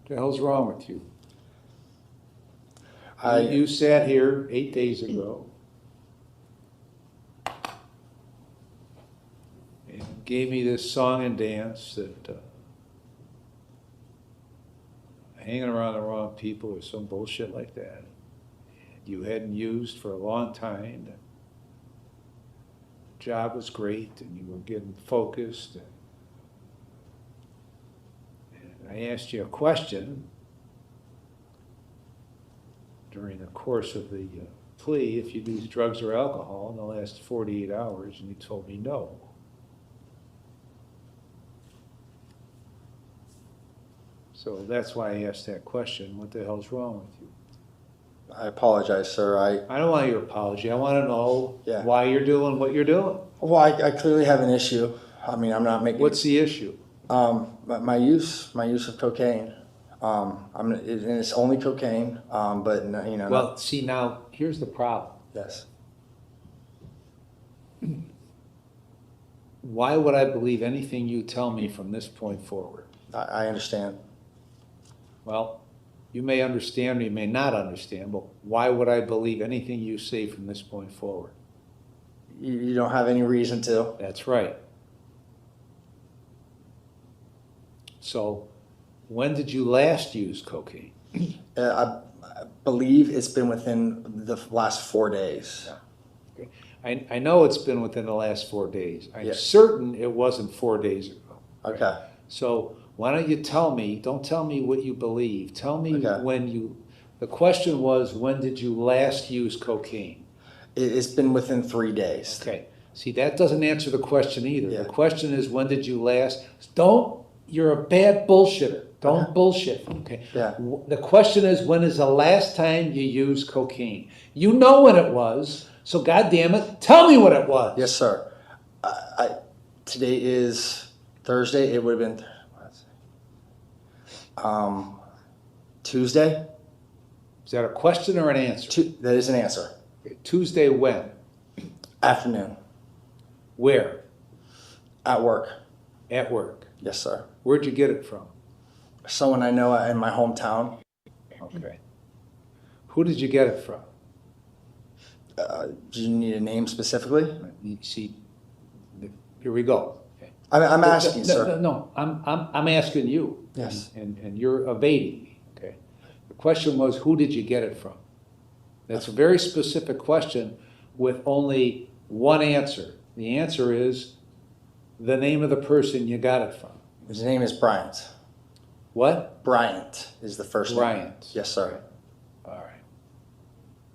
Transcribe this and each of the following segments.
The hell's wrong with you? You sat here 8 days ago and gave me this song and dance that hanging around the wrong people or some bullshit like that. You hadn't used for a long time. The job was great and you were getting focused. And I asked you a question during the course of the plea if you'd used drugs or alcohol in the last 48 hours, and you told me no. So that's why I asked that question. What the hell's wrong with you? I apologize, sir. I don't want your apology. I want to know why you're doing what you're doing. Well, I clearly have an issue. I mean, I'm not making. What's the issue? My use of cocaine. And it's only cocaine. But you know. Well, see now, here's the problem. Yes. Why would I believe anything you tell me from this point forward? I understand. Well, you may understand or you may not understand, but why would I believe anything you say from this point forward? You don't have any reason to. That's right. So, when did you last use cocaine? I believe it's been within the last 4 days. Yeah. Okay. I know it's been within the last 4 days. I'm Yes. certain it wasn't 4 days ago. Okay. So why don't you tell me, don't tell me what you believe, tell me when you, the question was, when did you last use cocaine? It's been within 3 days. Okay, see, that doesn't answer the question either. Yeah. The question is, when did you last, you're a bad bullshitter. Don't bullshit, okay? Yeah. The question is, when is the last time you used cocaine? You know when it was, so goddamn it, tell me what it was. Yes, sir. Today is Thursday. It would have been Tuesday. Is that a question or an answer? That is an answer. Okay. Tuesday when? Afternoon. Where? At work. At work. Yes, sir. Where'd you get it from? Someone I know in my hometown. Okay. Who did you get it from? Do you need a name specifically? You see, here we go. Okay. I'm asking, sir. No, I'm asking you. Yes. And you're evading me. Okay. The question was, who did you get it from? That's a very specific question with only one answer. The answer is the name of the person you got it from. His name is Bryant. What? Bryant is the first name. Bryant. Yes, sir. All right.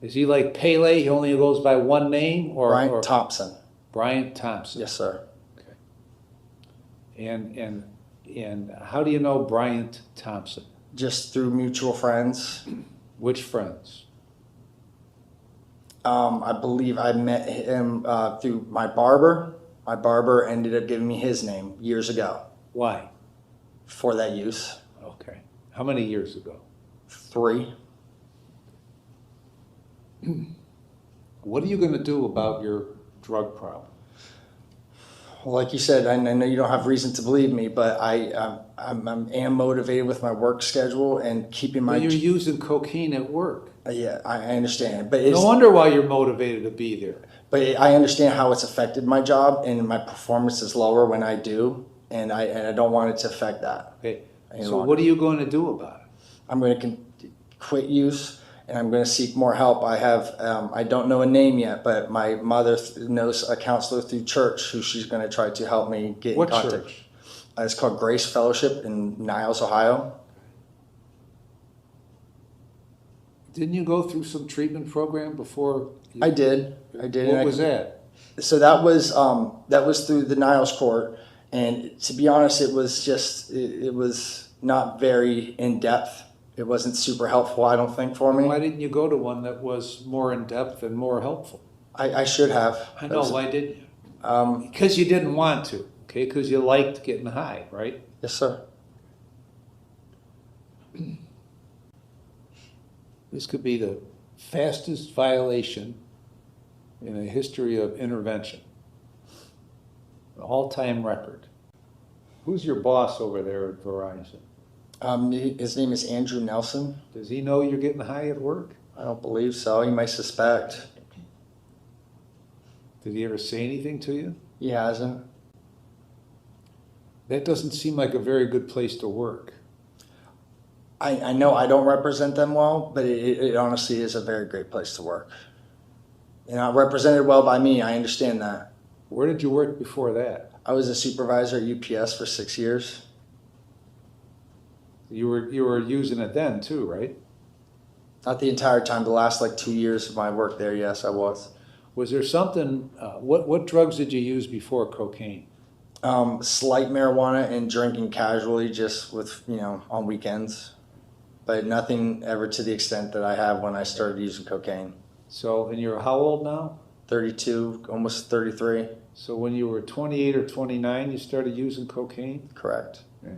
Is he like Pele? He only goes by one name, or Bryant Thompson. Bryant Thompson. Yes, sir. Okay. And how do you know Bryant Thompson? Just through mutual friends. Which friends? I believe I met him through my barber. My barber ended up giving me his name years ago. Why? For that use. Okay. How many years ago? 3. What are you going to do about your drug problem? Well, like you said, I know you don't have reason to believe me, but I am motivated with my work schedule and keeping my. Well, you're using cocaine at work. Yeah, I understand, but it's, no wonder why you're motivated to be there. But I understand how it's affected my job, and my performance is lower when I do, and I don't want it to affect that. Okay. So what are you going to do about it? I'm going to quit use, and I'm going to seek more help. I have I don't know a name yet, but my mother knows a counselor through church who she's going to try to help me get in contact. What church? It's called Grace Fellowship in Niles, Ohio. Didn't you go through some treatment program before? I did. What was that? So that was through the Niles court, and to be honest, it was not very in depth. It wasn't super helpful, I don't think, for me. Why didn't you go to one that was more in depth and more helpful? I should have. I know. Why didn't you? Because you didn't want to. Okay, because you liked getting high, right? Yes, sir. This could be the fastest violation in a history of intervention. An all-time record. Who's your boss over there at Verizon? His name is Andrew Nelson. Does he know you're getting high at work? I don't believe so. He might suspect. Did he ever say anything to you? He hasn't. That doesn't seem like a very good place to work. I know I don't represent them well, but it honestly is a very great place to work. You're not represented well by me. I understand that. Where did you work before that? I was a supervisor at UPS for 6 years. You were using it then too, right? Not the entire time. The last 2 years of my work there, yes, I was. Was there something? What drugs did you use before cocaine? Slight marijuana and drinking casually, just with on weekends, but nothing ever to the extent that I have when I started using cocaine. So, and you're how old now? 32, almost 33. So when you were 28 or 29, you started using cocaine? Correct. Okay.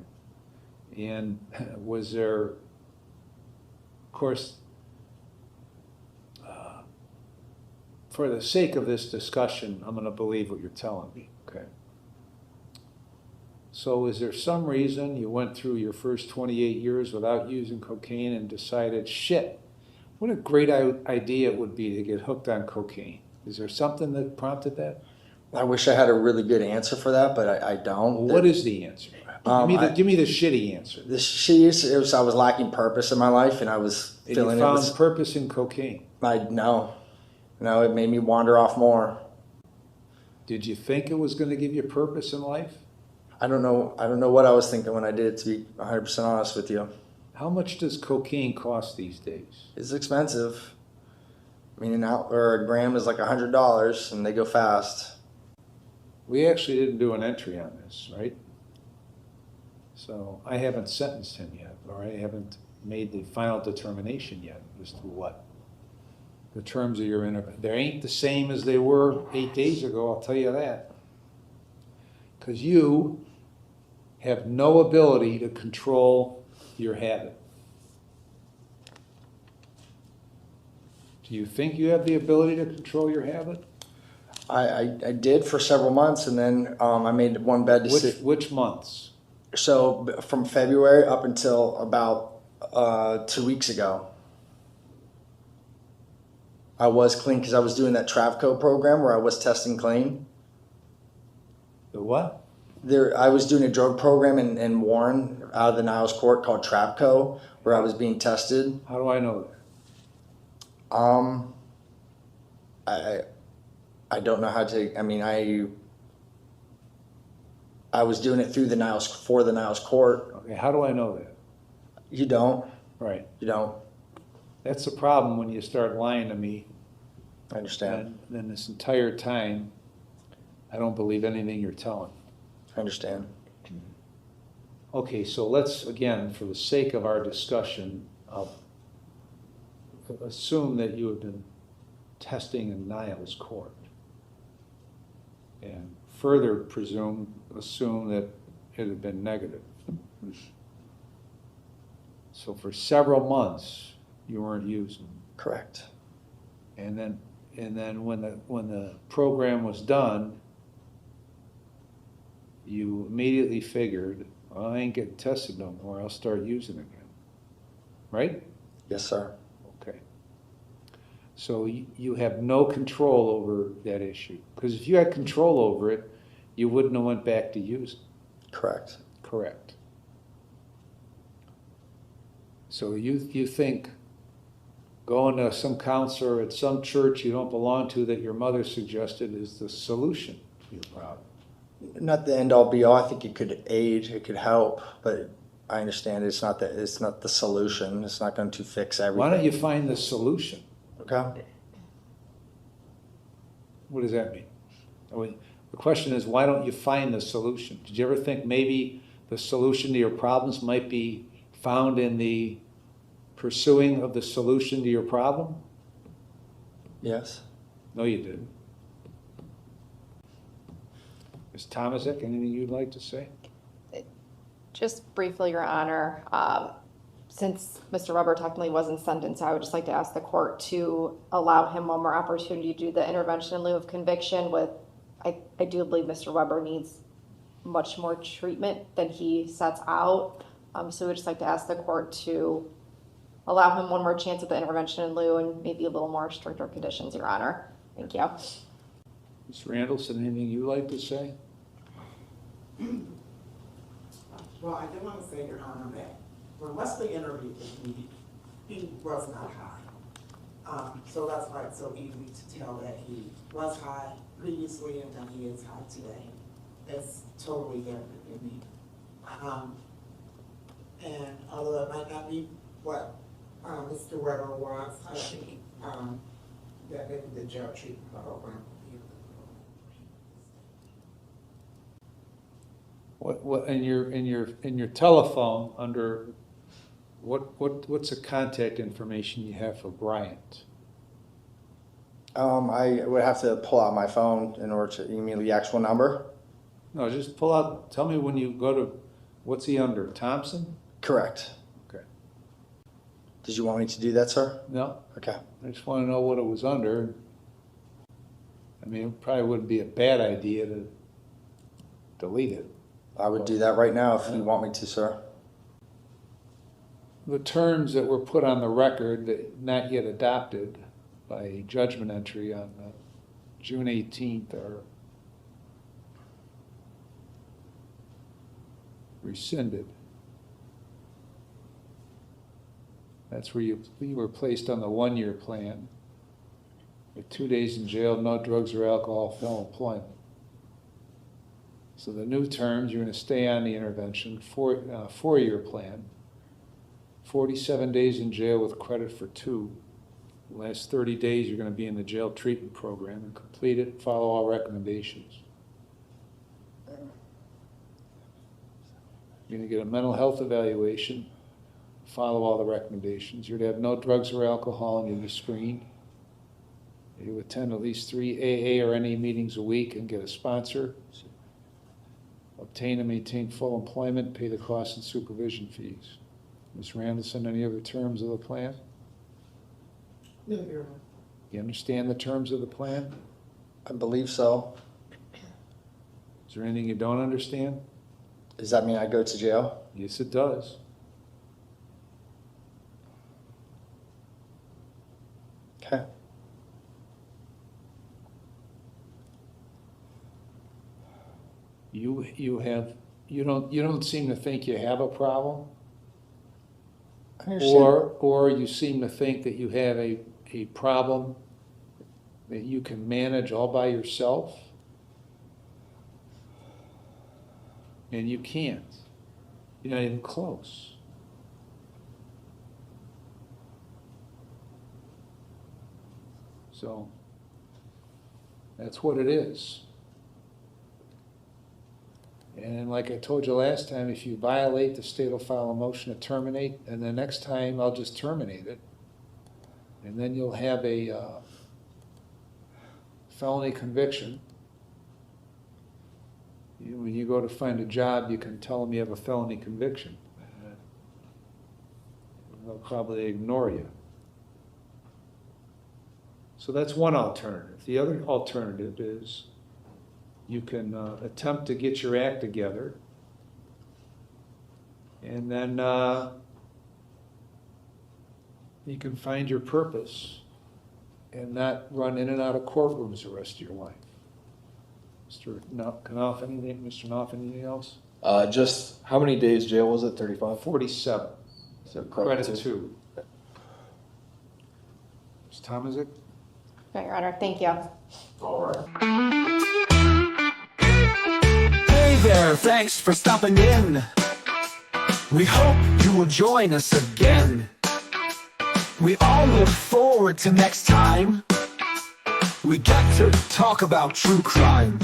And was there, of course, for the sake of this discussion, I'm going to believe what you're telling me, okay? So is there some reason you went through your first 28 years without using cocaine and decided, shit, what a great idea it would be to get hooked on cocaine? Is there something that prompted that? I wish I had a really good answer for that, but I don't. Well, what is the answer? Give me the shitty answer. The shitty answer is I was lacking purpose in my life, and I was And feeling you found purpose in cocaine. No, it made me wander off more. Did you think it was going to give you purpose in life? I don't know what I was thinking when I did it, to be 100% honest with you. How much does cocaine cost these days? It's expensive. I mean, a gram is like $100, and they go fast. We actually didn't do an entry on this, right? So I haven't sentenced him yet, or I haven't made the final determination yet as to what the terms of your intervention. They ain't the same as they were 8 days ago, I'll tell you that. Because you have no ability to control your habit. Do you think you have the ability to control your habit? I did for several months, and then I made one bad decision. Which months? So from February up until about 2 weeks ago, I was clean because I was doing that Travco program where I was testing clean. The what? I was doing a drug program in Warren out of the Niles Court called Travco, where I was being tested. How do I know that? I don't know how to. I mean, I was doing it through the Niles Court. Okay, how do I know that? You don't. Right. You don't. That's the problem when you start lying to me. I understand. And then this entire time, I don't believe anything you're telling. I understand. Okay, so let's, again, for the sake of our discussion, assume that you have been testing in Niles Court. And further assume that it had been negative. So for several months, you weren't using. Correct. And then when the program was done, you immediately figured, well, I ain't getting tested no more, I'll start using again. Right? Yes, sir. Okay. So you have no control over that issue. Because if you had control over it, you wouldn't have went back to using. Correct. Correct. So you think going to some counselor at some church you don't belong to that your mother suggested is the solution to your problem? Not the end all be all. I think it could aid, it could help, but I understand it's not the solution. It's not going to fix everything. Why don't you find the solution? Okay. What does that mean? The question is, why don't you find the solution? Did you ever think maybe the solution to your problems might be found in the pursuing of the solution to your problem? Yes. No, you didn't. Ms. Tomaszek, anything you'd like to say? Just briefly, Your Honor, since Mr. Weber technically wasn't sentenced, I would just like to ask the court to allow him one more opportunity to do the intervention in lieu of conviction with, I do believe Mr. Weber needs much more treatment than he sets out. So we would just like to ask the court to allow him one more chance at the intervention in lieu and maybe a little more stricter conditions, Your Honor. Thank you. Ms. Randallson, anything you'd like to say? Well, I do want to say, Your Honor, that when Wesley interviewed with me, he was not high. So that's why it's so easy to tell that he was high previously and that he is high today. It's totally different in me. And although it might not be what Mr. Weber wants, I think that maybe the jail treatment program would be a good What in your telephone under what's the contact information you have for Bryant? I would have to pull out my phone in order to, you mean the actual number? No, just pull out. Tell me when you go to what's he under? Thompson? Correct. Okay. Did you want me to do that, sir? No, Okay. I just want to know what it was under. I mean, it probably wouldn't be a bad idea to delete it. I would do that right now if you want me to, sir. The terms that were put on the record, that not yet adopted by judgment entry on June 18th, are rescinded. That's where you were placed on the 1-year plan with 2 days in jail, no drugs or alcohol, full employment. So the new terms, you're going to stay on the intervention, 4-year plan, 47 days in jail with credit for 2. The last 30 days, you're going to be in the jail treatment program and complete it, follow all recommendations. You're going to get a mental health evaluation, follow all the recommendations. You're to have no drugs or alcohol, and you'll be screened. You attend at least 3 AA or NA meetings a week and get a sponsor. Obtain and maintain full employment, pay the costs and supervision fees. Ms. Randallson, any other terms of the plan? No, Your Honor. You understand the terms of the plan? I believe so. Is there anything you don't understand? Does that mean I go to jail? Yes, it does. Okay. You don't seem to think you have a problem, I understand. or you seem to think that you have a problem that you can manage all by yourself, and you can't. You're not even close. So that's what it is. And like I told you last time, if you violate, the state will file a motion to terminate, and the next time I'll just terminate it. And then you'll have a felony conviction. When you go to find a job, you can tell them you have a felony conviction. They'll probably ignore you. So that's one alternative. The other alternative is you can attempt to get your act together, and then you can find your purpose and not run in and out of courtrooms the rest of your life. Mr. Knopf, anything? Mr. Knopf, anything else? Just how many days jail was it? 35? 47. So Credit 2. Ms. Tomazik? No, Your Honor. Thank you. All right. Hey there, thanks for stopping in. We hope you will join us again. We all look forward to next time. We get to talk about true crime.